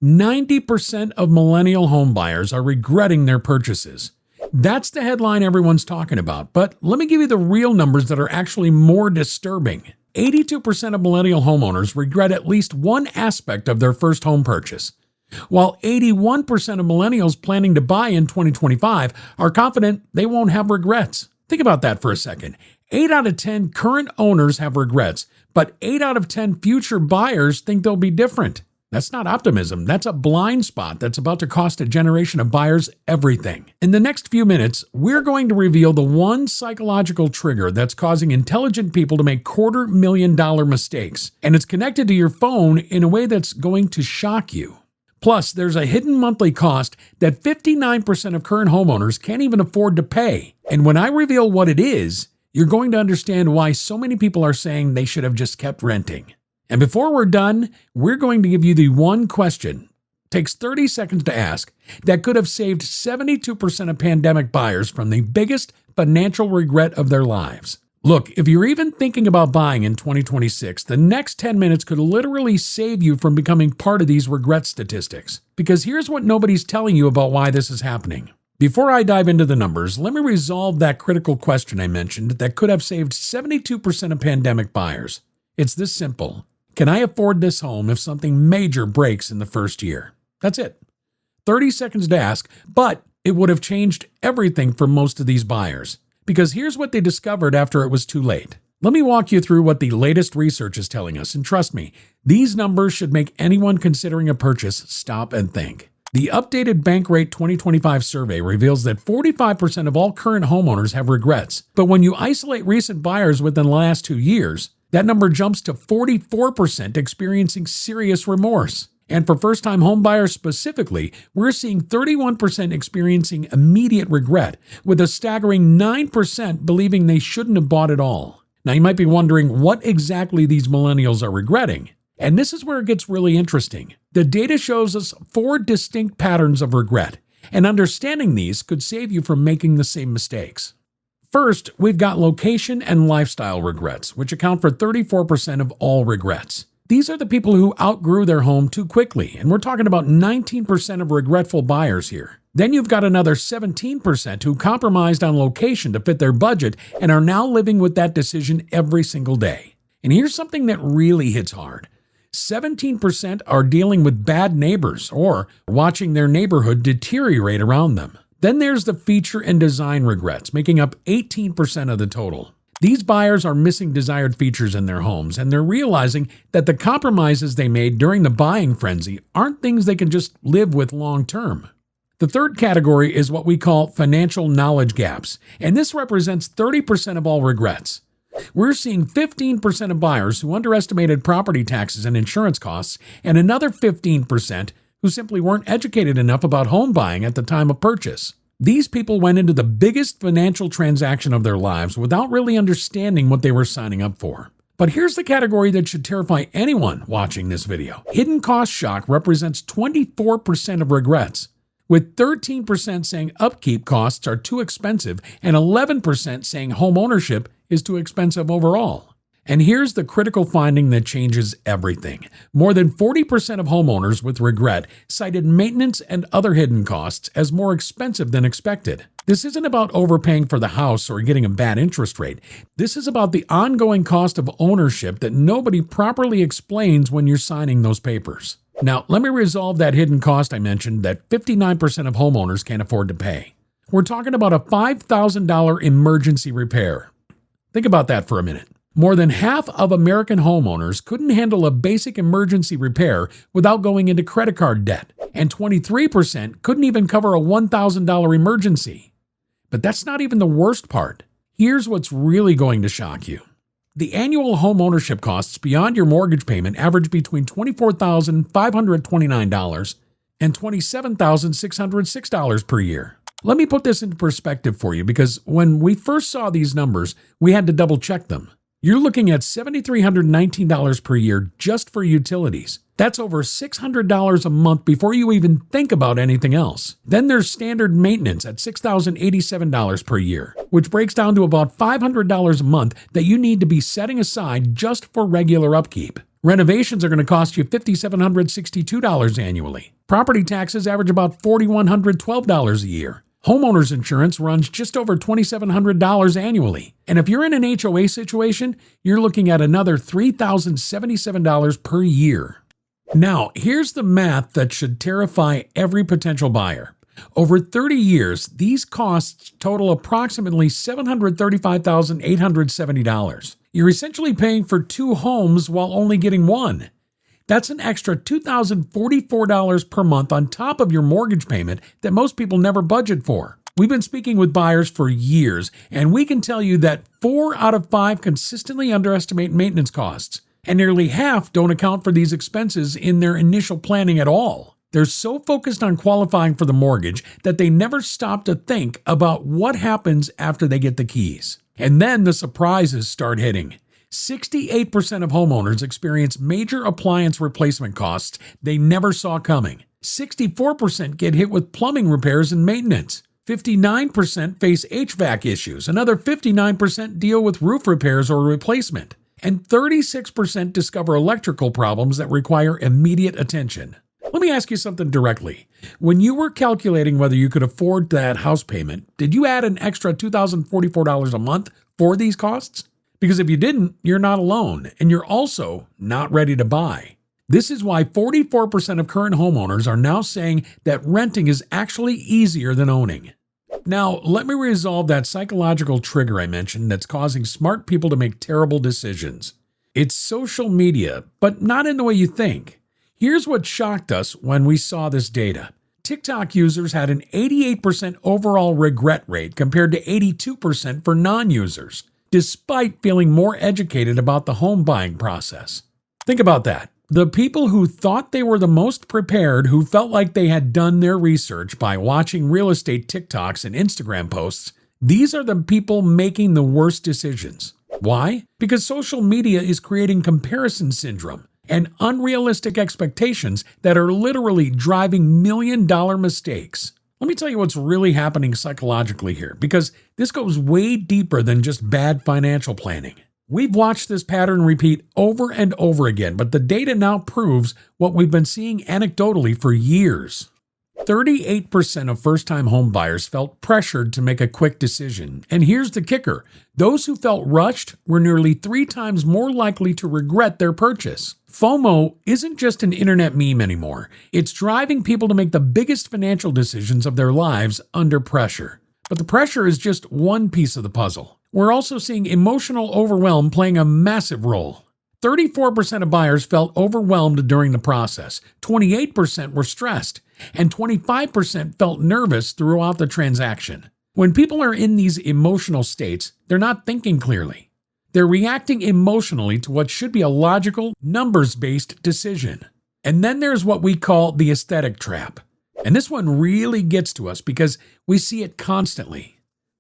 90% of millennial homebuyers are regretting their purchases. That's the headline everyone's talking about, but let me give you the real numbers that are actually more disturbing. 82% of millennial homeowners regret at least one aspect of their first home purchase, while 81% of millennials planning to buy in 2025 are confident they won't have regrets. Think about that for a second. 8 out of 10 current owners have regrets, but 8 out of 10 future buyers think they'll be different. That's not optimism. That's a blind spot that's about to cost a generation of buyers everything. In the next few minutes, we're going to reveal the one psychological trigger that's causing intelligent people to make $250,000 mistakes, and it's connected to your phone in a way that's going to shock you. Plus, there's a hidden monthly cost that 59% of current homeowners can't even afford to pay. And when I reveal what it is, you're going to understand why so many people are saying they should have just kept renting. And before we're done, we're going to give you the one question, takes 30 seconds to ask, that could have saved 72% of pandemic buyers from the biggest financial regret of their lives. Look, if you're even thinking about buying in 2026, the next 10 minutes could literally save you from becoming part of these regret statistics. Because here's what nobody's telling you about why this is happening. Before I dive into the numbers, let me resolve that critical question I mentioned that could have saved 72% of pandemic buyers. It's this simple. Can I afford this home if something major breaks in the first year? That's it. 30 seconds to ask, but it would have changed everything for most of these buyers. Because here's what they discovered after it was too late. Let me walk you through what the latest research is telling us, and trust me, these numbers should make anyone considering a purchase stop and think. The updated Bankrate 2025 survey reveals that 45% of all current homeowners have regrets, but when you isolate recent buyers within the last 2 years, that number jumps to 44% experiencing serious remorse. And for first-time homebuyers specifically, we're seeing 31% experiencing immediate regret, with a staggering 9% believing they shouldn't have bought at all. Now, you might be wondering what exactly these millennials are regretting. And this is where it gets really interesting. The data shows us 4 distinct patterns of regret, and understanding these could save you from making the same mistakes. First, we've got location and lifestyle regrets, which account for 34% of all regrets. These are the people who outgrew their home too quickly, and we're talking about 19% of regretful buyers here. Then you've got another 17% who compromised on location to fit their budget and are now living with that decision every single day. And here's something that really hits hard. 17% are dealing with bad neighbors or watching their neighborhood deteriorate around them. Then there's the feature and design regrets, making up 18% of the total. These buyers are missing desired features in their homes, and they're realizing that the compromises they made during the buying frenzy aren't things they can just live with long term. The third category is what we call financial knowledge gaps, and this represents 30% of all regrets. We're seeing 15% of buyers who underestimated property taxes and insurance costs, and another 15% who simply weren't educated enough about home buying at the time of purchase. These people went into the biggest financial transaction of their lives without really understanding what they were signing up for. But here's the category that should terrify anyone watching this video. Hidden cost shock represents 24% of regrets, with 13% saying upkeep costs are too expensive and 11% saying homeownership is too expensive overall. And here's the critical finding that changes everything. More than 40% of homeowners with regret cited maintenance and other hidden costs as more expensive than expected. This isn't about overpaying for the house or getting a bad interest rate. This is about the ongoing cost of ownership that nobody properly explains when you're signing those papers. Now, let me resolve that hidden cost I mentioned that 59% of homeowners can't afford to pay. We're talking about a $5,000 emergency repair. Think about that for a minute. More than half of American homeowners couldn't handle a basic emergency repair without going into credit card debt, and 23% couldn't even cover a $1,000 emergency. But that's not even the worst part. Here's what's really going to shock you. The annual homeownership costs beyond your mortgage payment average between $24,529 and $27,606 per year. Let me put this into perspective for you, because when we first saw these numbers, we had to double check them. You're looking at $7,319 per year just for utilities. That's over $600 a month before you even think about anything else. Then there's standard maintenance at $6,087 per year, which breaks down to about $500 a month that you need to be setting aside just for regular upkeep. Renovations are going to cost you $5,762 annually. Property taxes average about $4,112 a year. Homeowners insurance runs just over $2,700 annually. And if you're in an HOA situation, you're looking at another $3,077 per year. Now, here's the math that should terrify every potential buyer. Over 30 years, these costs total approximately $735,870. You're essentially paying for 2 homes while only getting one. That's an extra $2,044 per month on top of your mortgage payment that most people never budget for. We've been speaking with buyers for years, and we can tell you that 4 out of 5 consistently underestimate maintenance costs, and nearly half don't account for these expenses in their initial planning at all. They're so focused on qualifying for the mortgage that they never stop to think about what happens after they get the keys. And then the surprises start hitting. 68% of homeowners experience major appliance replacement costs they never saw coming. 64% get hit with plumbing repairs and maintenance. 59% face HVAC issues. Another 59% deal with roof repairs or replacement. And 36% discover electrical problems that require immediate attention. Let me ask you something directly. When you were calculating whether you could afford that house payment, did you add an extra $2,044 a month for these costs? Because if you didn't, you're not alone, and you're also not ready to buy. This is why 44% of current homeowners are now saying that renting is actually easier than owning. Now, let me resolve that psychological trigger I mentioned that's causing smart people to make terrible decisions. It's social media, but not in the way you think. Here's what shocked us when we saw this data. TikTok users had an 88% overall regret rate compared to 82% for non-users, despite feeling more educated about the home buying process. Think about that. The people who thought they were the most prepared, who felt like they had done their research by watching real estate TikToks and Instagram posts, these are the people making the worst decisions. Why? Because social media is creating comparison syndrome and unrealistic expectations that are literally driving million-dollar mistakes. Let me tell you what's really happening psychologically here, because this goes way deeper than just bad financial planning. We've watched this pattern repeat over and over again, but the data now proves what we've been seeing anecdotally for years. 38% of first-time home buyers felt pressured to make a quick decision. And here's the kicker. Those who felt rushed were nearly 3 times more likely to regret their purchase. FOMO isn't just an internet meme anymore. It's driving people to make the biggest financial decisions of their lives under pressure. But the pressure is just one piece of the puzzle. We're also seeing emotional overwhelm playing a massive role. 34% of buyers felt overwhelmed during the process, 28% were stressed, and 25% felt nervous throughout the transaction. When people are in these emotional states, they're not thinking clearly. They're reacting emotionally to what should be a logical, numbers-based decision. And then there's what we call the aesthetic trap. And this one really gets to us because we see it constantly.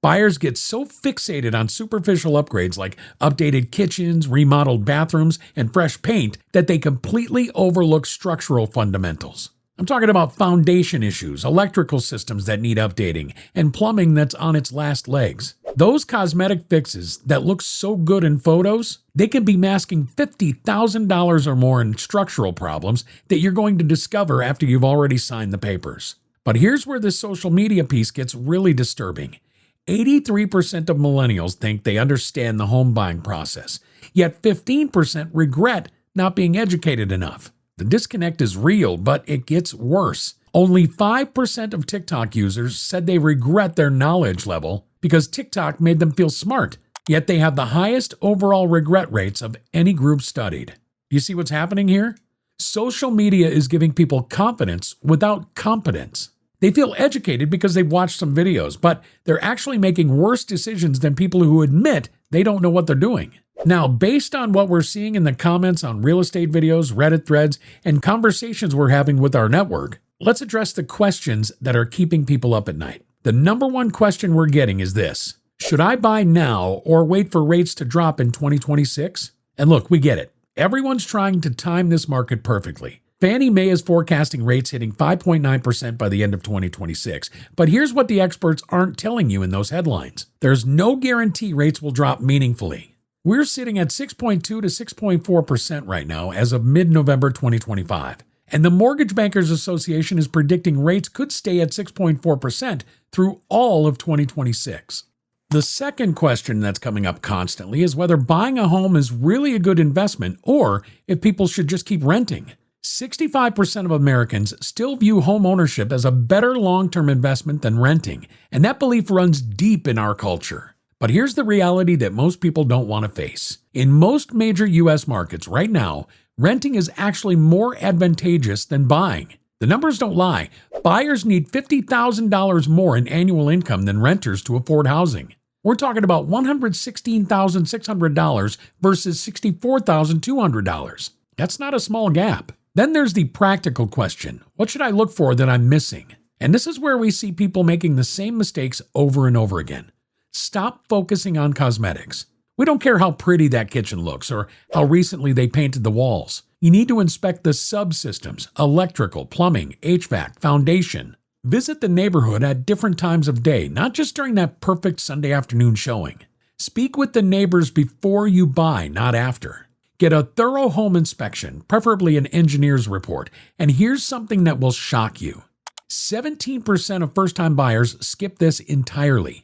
Buyers get so fixated on superficial upgrades like updated kitchens, remodeled bathrooms, and fresh paint that they completely overlook structural fundamentals. I'm talking about foundation issues, electrical systems that need updating, and plumbing that's on its last legs. Those cosmetic fixes that look so good in photos, they can be masking $50,000 or more in structural problems that you're going to discover after you've already signed the papers. But here's where this social media piece gets really disturbing. 83% of millennials think they understand the home buying process, yet 15% regret not being educated enough. The disconnect is real, but it gets worse. Only 5% of TikTok users said they regret their knowledge level because TikTok made them feel smart, yet they have the highest overall regret rates of any group studied. You see what's happening here? Social media is giving people confidence without competence. They feel educated because they've watched some videos, but they're actually making worse decisions than people who admit they don't know what they're doing. Now, based on what we're seeing in the comments on real estate videos, Reddit threads, and conversations we're having with our network, let's address the questions that are keeping people up at night. The number one question we're getting is this: should I buy now or wait for rates to drop in 2026? And look, we get it. Everyone's trying to time this market perfectly. Fannie Mae is forecasting rates hitting 5.9% by the end of 2026. But here's what the experts aren't telling you in those headlines. There's no guarantee rates will drop meaningfully. We're sitting at 6.2 to 6.4% right now as of mid-November 2025. And the Mortgage Bankers Association is predicting rates could stay at 6.4% through all of 2026. The second question that's coming up constantly is whether buying a home is really a good investment or if people should just keep renting. 65% of Americans still view home ownership as a better long-term investment than renting, and that belief runs deep in our culture. But here's the reality that most people don't want to face. In most major U.S. markets right now, renting is actually more advantageous than buying. The numbers don't lie. Buyers need $50,000 more in annual income than renters to afford housing. We're talking about $116,600 versus $64,200. That's not a small gap. Then there's the practical question. What should I look for that I'm missing? And this is where we see people making the same mistakes over and over again. Stop focusing on cosmetics. We don't care how pretty that kitchen looks or how recently they painted the walls. You need to inspect the subsystems, electrical, plumbing, HVAC, foundation. Visit the neighborhood at different times of day, not just during that perfect Sunday afternoon showing. Speak with the neighbors before you buy, not after. Get a thorough home inspection, preferably an engineer's report. And here's something that will shock you. 17% of first-time buyers skip this entirely.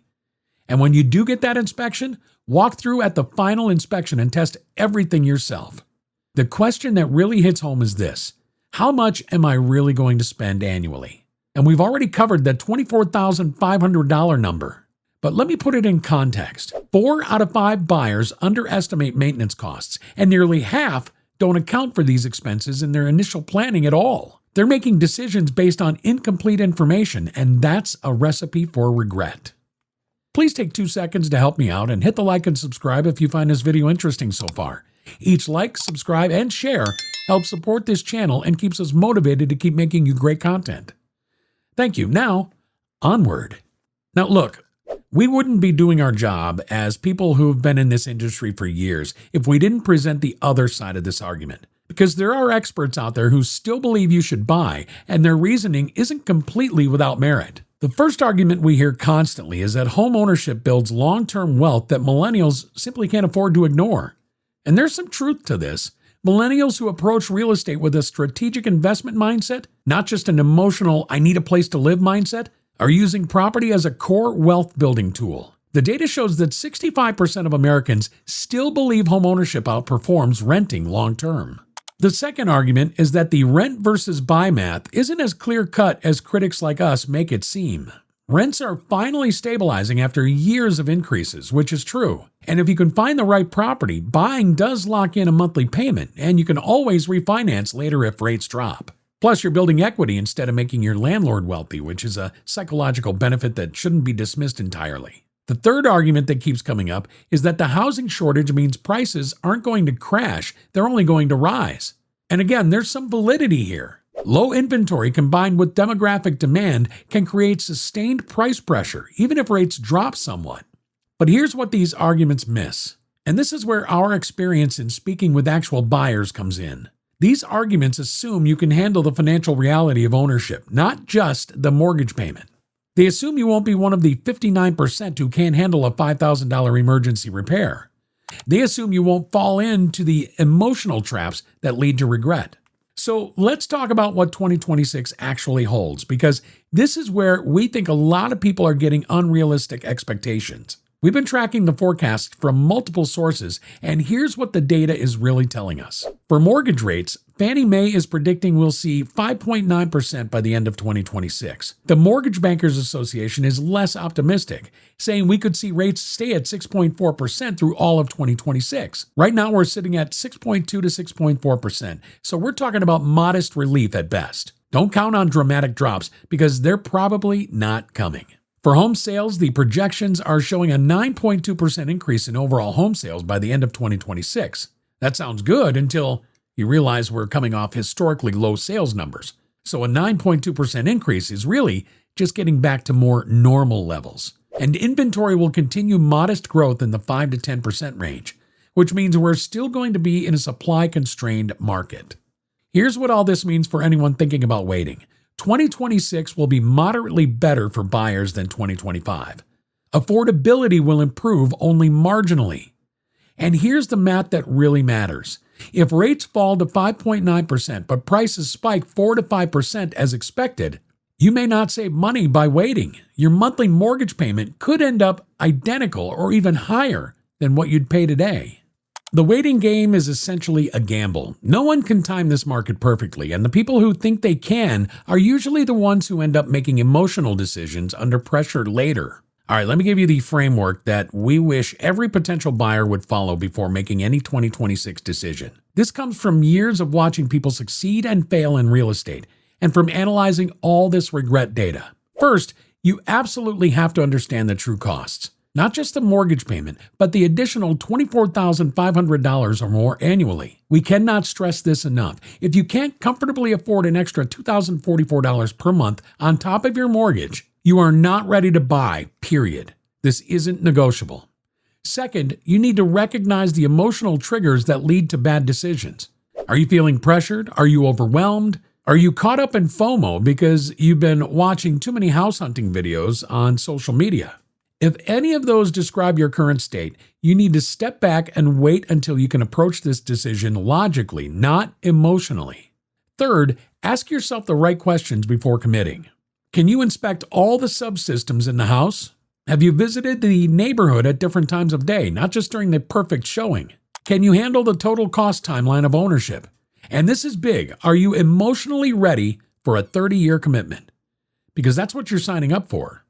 And when you do get that inspection, walk through at the final inspection and test everything yourself. The question that really hits home is this: how much am I really going to spend annually? And we've already covered the $24,500 number. But let me put it in context. 4 out of 5 buyers underestimate maintenance costs, and nearly half don't account for these expenses in their initial planning at all. They're making decisions based on incomplete information, and that's a recipe for regret. Please take 2 seconds to help me out and hit the like and subscribe if you find this video interesting so far. Each like, subscribe, and share helps support this channel and keeps us motivated to keep making you great content. Thank you. Now, onward. Now look, we wouldn't be doing our job as people who've been in this industry for years if we didn't present the other side of this argument. Because there are experts out there who still believe you should buy, and their reasoning isn't completely without merit. The first argument we hear constantly is that homeownership builds long-term wealth that millennials simply can't afford to ignore. And there's some truth to this. Millennials who approach real estate with a strategic investment mindset, not just an emotional, I need a place to live mindset, are using property as a core wealth building tool. The data shows that 65% of Americans still believe homeownership outperforms renting long-term. The second argument is that the rent versus buy math isn't as clear-cut as critics like us make it seem. Rents are finally stabilizing after years of increases, which is true. And if you can find the right property, buying does lock in a monthly payment, and you can always refinance later if rates drop. Plus, you're building equity instead of making your landlord wealthy, which is a psychological benefit that shouldn't be dismissed entirely. The third argument that keeps coming up is that the housing shortage means prices aren't going to crash, they're only going to rise. And again, there's some validity here. Low inventory combined with demographic demand can create sustained price pressure, even if rates drop somewhat. But here's what these arguments miss. And this is where our experience in speaking with actual buyers comes in. These arguments assume you can handle the financial reality of ownership, not just the mortgage payment. They assume you won't be one of the 59% who can't handle a $5,000 emergency repair. They assume you won't fall into the emotional traps that lead to regret. So let's talk about what 2026 actually holds, because this is where we think a lot of people are getting unrealistic expectations. We've been tracking the forecast from multiple sources, and here's what the data is really telling us. For mortgage rates, Fannie Mae is predicting we'll see 5.9% by the end of 2026. The Mortgage Bankers Association is less optimistic, saying we could see rates stay at 6.4% through all of 2026. Right now, we're sitting at 6.2 to 6.4%, so we're talking about modest relief at best. Don't count on dramatic drops because they're probably not coming. For home sales, the projections are showing a 9.2% increase in overall home sales by the end of 2026. That sounds good until you realize we're coming off historically low sales numbers. So a 9.2% increase is really just getting back to more normal levels. And inventory will continue modest growth in the 5 to 10% range, which means we're still going to be in a supply-constrained market. Here's what all this means for anyone thinking about waiting. 2026 will be moderately better for buyers than 2025. Affordability will improve only marginally. And here's the math that really matters. If rates fall to 5.9%, but prices spike 4 to 5% as expected, you may not save money by waiting. Your monthly mortgage payment could end up identical or even higher than what you'd pay today. The waiting game is essentially a gamble. No one can time this market perfectly, and the people who think they can are usually the ones who end up making emotional decisions under pressure later. All right, let me give you the framework that we wish every potential buyer would follow before making any 2026 decision. This comes from years of watching people succeed and fail in real estate, and from analyzing all this regret data. First, you absolutely have to understand the true costs. Not just the mortgage payment, but the additional $24,500 or more annually. We cannot stress this enough. If you can't comfortably afford an extra $2,044 per month on top of your mortgage, you are not ready to buy, period. This isn't negotiable. Second, you need to recognize the emotional triggers that lead to bad decisions. Are you feeling pressured? Are you overwhelmed? Are you caught up in FOMO because you've been watching too many house hunting videos on social media? If any of those describe your current state, you need to step back and wait until you can approach this decision logically, not emotionally. Third, ask yourself the right questions before committing. Can you inspect all the subsystems in the house? Have you visited the neighborhood at different times of day, not just during the perfect showing? Can you handle the total cost timeline of ownership? And this is big. Are you emotionally ready for a 30-year commitment? Because that's what you're signing up for.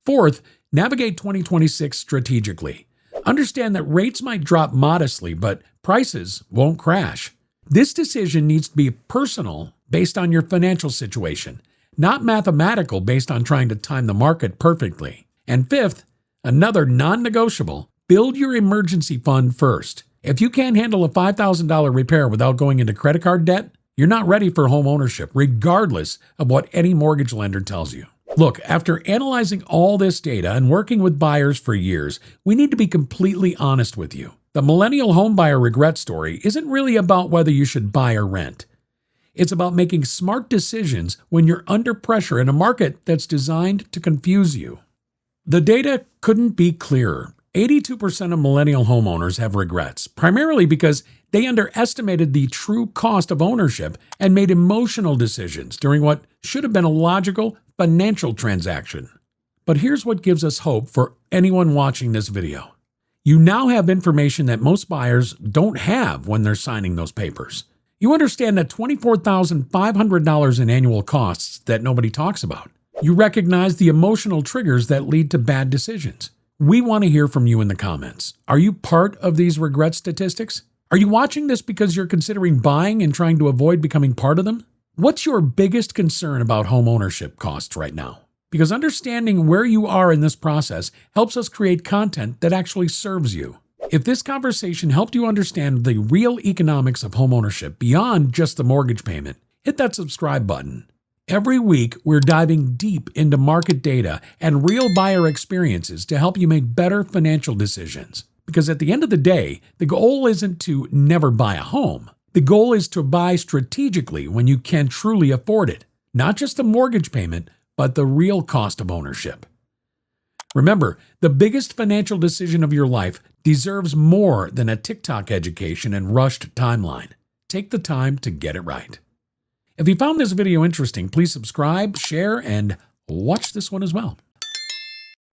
Fourth, navigate 2026 strategically. Understand that rates might drop modestly, but prices won't crash. This decision needs to be personal based on your financial situation, not mathematical based on trying to time the market perfectly. And fifth, another non-negotiable, build your emergency fund first. If you can't handle a $5,000 repair without going into credit card debt, you're not ready for home ownership, regardless of what any mortgage lender tells you. Look, after analyzing all this data and working with buyers for years, we need to be completely honest with you. The millennial homebuyer regret story isn't really about whether you should buy or rent. It's about making smart decisions when you're under pressure in a market that's designed to confuse you. The data couldn't be clearer. 82% of millennial homeowners have regrets, primarily because they underestimated the true cost of ownership and made emotional decisions during what should have been a logical financial transaction. But here's what gives us hope for anyone watching this video. You now have information that most buyers don't have when they're signing those papers. You understand that $24,500 in annual costs that nobody talks about. You recognize the emotional triggers that lead to bad decisions. We want to hear from you in the comments. Are you part of these regret statistics? Are you watching this because you're considering buying and trying to avoid becoming part of them? What's your biggest concern about home ownership costs right now? Because understanding where you are in this process helps us create content that actually serves you. If this conversation helped you understand the real economics of home ownership beyond just the mortgage payment, hit that subscribe button. Every week, we're diving deep into market data and real buyer experiences to help you make better financial decisions. Because at the end of the day, the goal isn't to never buy a home. The goal is to buy strategically when you can truly afford it. Not just the mortgage payment, but the real cost of ownership. Remember, the biggest financial decision of your life deserves more than a TikTok education and rushed timeline. Take the time to get it right. If you found this video interesting, please subscribe, share, and watch this one as well.